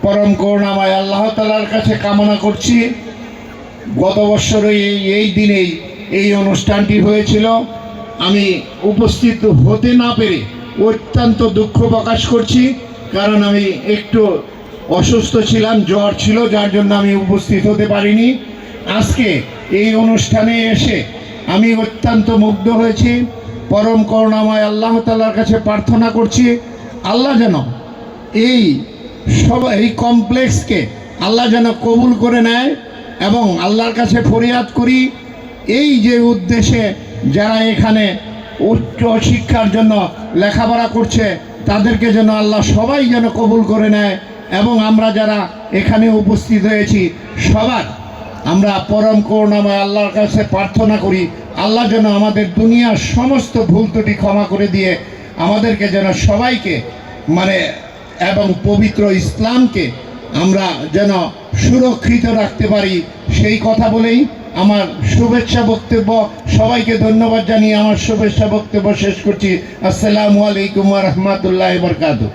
পরম করুণাময় আল্লাহ তাআলার কাছে কামনা করছি গত বছর এই দিনেই এই অনুষ্ঠানটি হয়েছিল। আমি উপস্থিত হতে না পেরে অত্যন্ত দুঃখ প্রকাশ করছি, কারণ আমি একটু অসুস্থ ছিলাম, জ্বর ছিল, যার জন্য আমি উপস্থিত হতে পারিনি। আজকে এই অনুষ্ঠানে এসে আমি অত্যন্ত মুগ্ধ হয়েছি। পরম করুণাময় আল্লাহ তাআলার কাছে প্রার্থনা করছি আল্লাহ যেন এই কমপ্লেক্সকে আল্লাহ যেন কবুল করে নেয়, এবং আল্লাহর কাছে ফরিয়াদ করি এই যে উদ্দেশ্যে যারা এখানে উচ্চ শিক্ষার জন্য লেখাপড়া করছে তাদেরকে যেন আল্লাহ সবাই যেন কবুল করে নেয়, এবং আমরা যারা এখানে উপস্থিত হয়েছি সবার আমরা পরম করুণাময় আল্লাহর কাছে প্রার্থনা করি আল্লাহ যেন আমাদের দুনিয়ার সমস্ত ভুল ত্রুটি ক্ষমা করে দিয়ে আমাদেরকে যেন সবাইকে এবং পবিত্র ইসলামকে আমরা যেন সুরক্ষিত রাখতে পারি। সেই কথা বলেই আমার শুভেচ্ছা বক্তব্য, সবাইকে ধন্যবাদ জানিয়ে আমার শুভেচ্ছা বক্তব্য শেষ করছি। আসসালামু আলাইকুম ওয়া রাহমাতুল্লাহি ওয়া বারাকাতুহু।